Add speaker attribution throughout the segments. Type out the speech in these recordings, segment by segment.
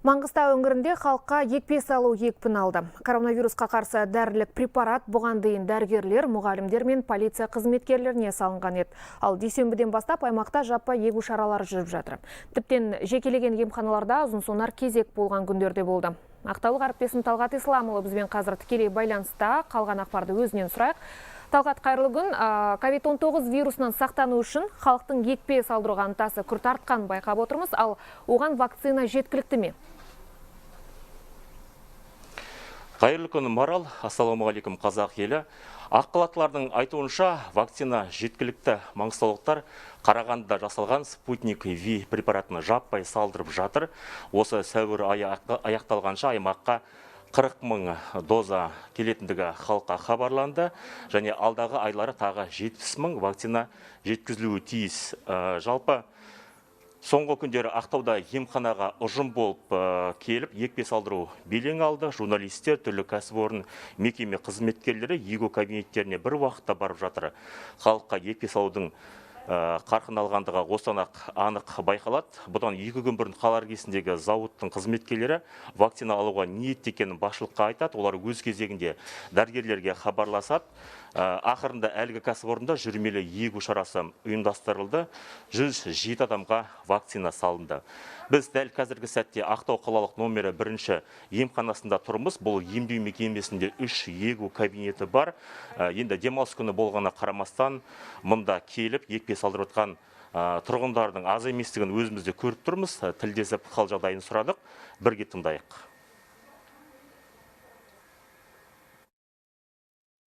Speaker 1: Маңғыстау өңірінде халыққа екпе салу екпін алды. Коронавирусқа қарсы дәрілік препарат бұған дейін дәрігерлер, мұғалімдер мен полиция қызметкерлеріне салынған еді. Ал дүйсенбіден бастап аймақта жаппай егу шаралары жүріп жатыр. Тіптен жекелеген емханаларда ұзын-сонар кезек болған күндерде болды. Ақтаулық әріптесім Талғат Исламұлы бізбен қазір тікелей байланыста, қалған ақпарды өзінен сұрайық. Талғат, қайырлы күн. COVID-19 вирусынан сақтану үшін халықтың екпе салдыруға ынтасы күрт артқанын байқап отырмыз, ал оған вакцина жеткілікті ме?
Speaker 2: Қайырлы күн, Марал. Ассалаумағалейкум, қазақ елі. Аққалатылардың айтуынша вакцина жеткілікті. Маңғыстаулықтар Қарағандыда жасалған спутник V препаратын жаппай салдырып жатыр. Осы сәуір айы аяқталғанша аймаққа 40 мың доза келетіндігі халыққа хабарланды. Және алдағы айлары тағы 70 мың вакцина жеткізілуі тиіс. Жалпы соңғы күндері Ақтауда емханаға ұжым болып келіп, екпе салдыру белең алды. Журналистер, түрлі кәсіпорын мекеме қызметкерлері егу кабинеттеріне бір уақытта барып жатыр. Халыққа екпе салудың қарқын алғандығы осыдан анық байқалады. Бұдан 2 күн бұрын қала іргесіндегі зауыттың қызметкерлері вакцина алуға ниетті екенін басшылыққа айтады. Олар өз кезегінде дәрігерлерге хабарласады. Ақырында әлгі кәсіпорында жүрмелі егу шарасы ұйымдастырылды. 107 адамға вакцина салынды. Біз дәл қазіргі сәтте Ақтау қалалық номері 1 емханасында тұрмыз. Бұл емдеу мекемесінде 3 егу кабинеті бар. Енді демалыс күні болғаны қарамастан мұнда келіп екпе салдырып жатқан тұрғындардың аз еместігін өзімізде көріп тұрмыз. Тілдесіп хал жағдайын сұрадық. Бірге тыңдайық.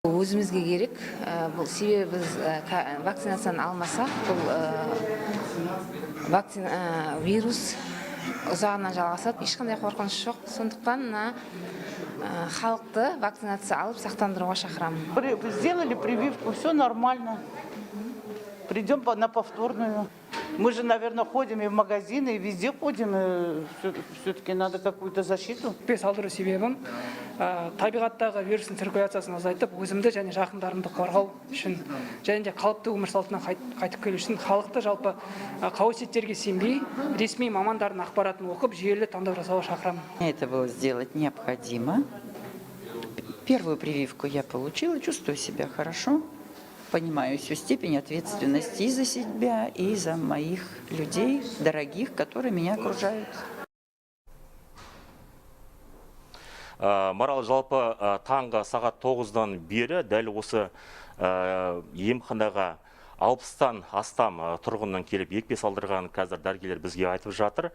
Speaker 3: Өзімізге керек, бұл себебі біз вакцинацияны алмасақ, бұл вирус ұзағынан жалғасады, ешқандай қорқыныш жоқ. Сондықтан халықты вакцинация алып сақтандыруға шақырамын.
Speaker 4: Сделали прививку, все нормально. Придем на повторную. Мы же, наверное, ходим и в магазины, и везде ходим. Все-таки надо какую-то защиту.
Speaker 5: Екпе салдыру себебім табиғаттағы вирустың циркуляциясын азайтып, өзімді және жақындарымды қорғау үшін, және де қалыпты өмір салтына қайтып келу үшін халықты жалпы қауесеттерге сенбей, ресми мамандардың ақпаратын оқып, жүйелі таңдау жасауға шақырамын.
Speaker 6: Это было сделать необходимо. Первую прививку я получила, чувствую себя хорошо. Понимаю всю степень ответственности и за себя, и за моих людей, дорогих, которые меня окружают.
Speaker 2: Марал, жалпы таңғы сағат 9-дан бері дәл осы емханаға 60-тан астам тұрғыннан келіп екпе салдырған қазір дәрігерлер бізге айтып жатыр.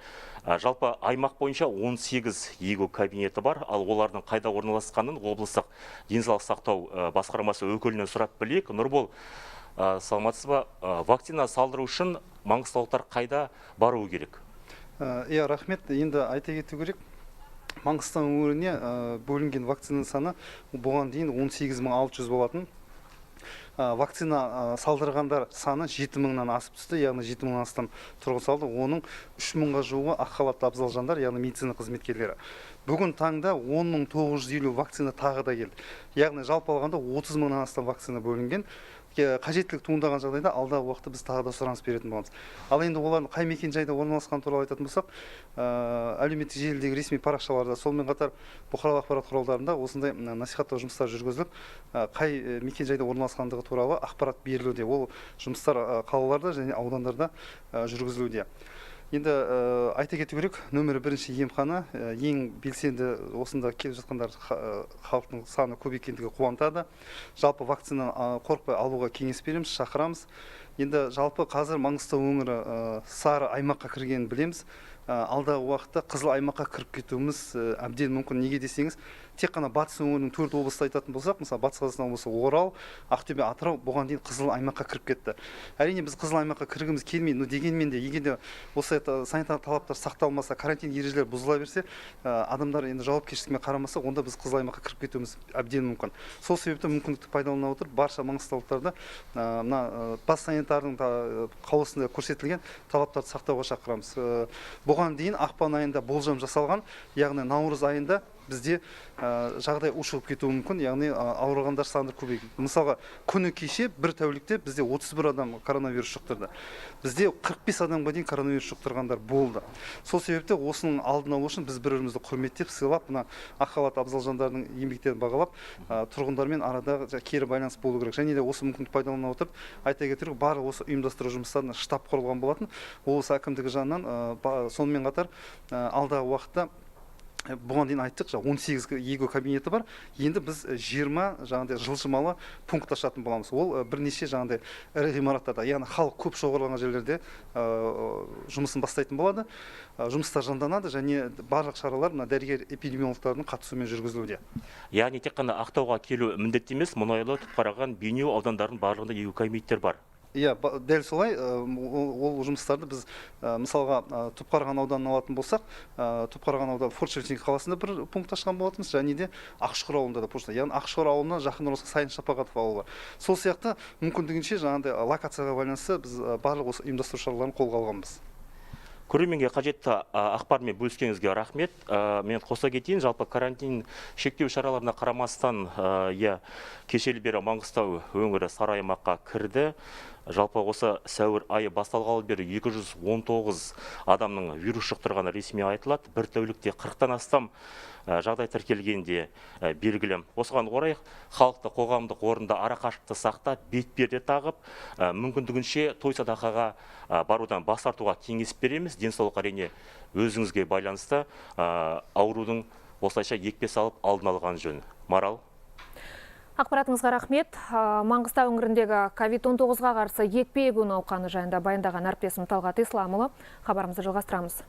Speaker 2: Жалпы аймақ бойынша 18 егу кабинеті бар, ал олардың қайда орналасқанын облыстық денсаулық сақтау басқармасы өкілінен сұрап білейік. Нұрбол, саламатсыз ба? Вакцина салдыру үшін маңғыстаулықтар қайда баруы керек?
Speaker 7: Рахмет. Енді айта кету керек. Маңғыстау өңіріне бөлінген вакцина саны бұған дейін 18600 болатын. Вакцина салдырғандар саны 7000-нан асып түсті, яғни 7000-нан астам тұрғын салды. Оның 3000-ға жуығы ақ халатты абзал жандар, яғни медицина қызметкерлері. Бүгін таңда 10950 вакцина тағы да келді. Яғни жалпы алғанда 30000-нан астам вакцина бөлінген. Қажеттілік туындаған жағдайда алдағы уақытта біз тағы да сұраныс беретін боламыз. Ал енді олардың қай мекен-жайда орналасқан туралы айтатын болсақ, әлеуметтік желідегі ресми парақшаларда, сонымен қатар бұқаралық ақпарат құралдарында осындай насихаттау жұмыстары жүргізіліп, қай мекен-жайда орналасқандығы туралы ақпарат берілуде. Ол жұмыстар қалаларда және аудандарда жүргізілуде. Енді айта кету керек, нөмірі 1 емхана ең белсенді осында келіп жатқандар халықтың саны көп екендігі қуантады. Жалпы вакцина қорықпай алуға кеңес береміз, шақырамыз. Енді жалпы қазір Маңғыстау өңірі сары аймаққа кіргенін білеміз. Алдағы уақытта қызыл аймаққа кіріп кетуіміз әбден мүмкін. Неге десеңіз, тек қана батыс өңірінің 4 облысты айтатын болсақ, мысалы батыс қазақстан облысы Орал, Ақтөбе, Атырау бұған дейін қызыл аймаққа кіріп кетті. Әрине біз қызыл аймаққа кіргіміз келмейді, дегенмен де егер де осы санитарлық талаптар сақталмаса, карантин ережелері бұзыла берсе, адамдар енді жауапкершілігіне қарамаса, онда біз қызыл аймаққа кіріп кетуіміз әбден мүмкін. Сол себепті мүмкіндікті пайдалана отырып, барша маңғыстаулықтарды бас санитардың қаулысында көрсетілген талаптарды сақтауға шақырамыз. Бұған дейін ақпан айында болжам жасалған, яғни наурыз айында бізде жағдай ушығып кетуі мүмкін, яғни ауырғандар саны көбейді. Мысалға, күні кеше бір тәулікте бізде 31 адам коронавирус жұқтырды. Бізде 45 адамға дейін коронавирус жұқтырғандар болды. Сол себепті осының алдын алу үшін біз бір-бірімізді құрметтеп, сыйлап, мына ақ халатты абзал жандардың еңбектерін бағалап, тұрғындармен арада кері байланыс болу керек. Және де осы мүмкіндікті пайдалана отырып, айта кетейік, барлық осы ұйымдастыру жұмыстарына штаб құрылған болатын. Облыс әкімдігі жанынан сонымен қатар алдағы уақытта бұған дейін айттық, 18 егу кабинеті бар. Енді біз 20 жаңағыдай жылжымалы пункт ашатын боламыз. Ол бірнеше жаңағыдай ірі ғимараттарда, яғни халық көп шоғырланған жерлерде жұмысын бастайтын болады. Жұмыстар жанданады және барлық шаралар мына дәрігер эпидемиологтардың қатысуымен жүргізілуде.
Speaker 2: Яғни тек қана Ақтауға келу міндетті емес, Мұнайлы, Түпқараған, Бейнеу аудандарының барлығында егу кабинеттер бар.
Speaker 7: Иә, дәл солай. Ол жұмыстарды біз мысалға Түпқараған ауданын алатын болсақ, Түпқараған ауданы Форт-Шевченко қаласында бір пункт ашқан болатынбыз, және де Ақшұқыр ауылында да пошта. Яғни Ақшұқыр ауылына жақын орналасқан Сайын Шапағатов ауылы бар. Сол сияқты мүмкіндігінше жаңағыдай локацияға байланысты біз барлық осы ұйымдастыру шараларын қолға алғанбыз.
Speaker 2: Көрерменге қажетті ақпармен бөліскеніңізге рахмет. Мен қоса кетейін, жалпы карантин шектеу шараларына қарамастан, кешелі бері Маңғыстау өңірі сары аймаққа кірді. Жалпы осы сәуір айы басталғалы бері 219 адамның вирус жұқтырғаны ресми айтылады. Бір тәулікте 40-тан астам жағдай тіркелгенде белгілі. Осыған орай халықты қоғамдық орында арақашықты сақтап, бетперде тағып, мүмкіндігінше той садақаға барудан бас тартуға кеңес береміз. Денсаулық әрине өзіңізге байланысты, аурудың осылайша екпе салып алдын алған жөн. Марал.
Speaker 1: Ақпаратыңызға рахмет. Маңғыстау өңіріндегі COVID-19-ға қарсы екпе егу науқаны жайында баяндаған әріптесім Талғат Исламұлы. Хабарымызды жалғастырамыз.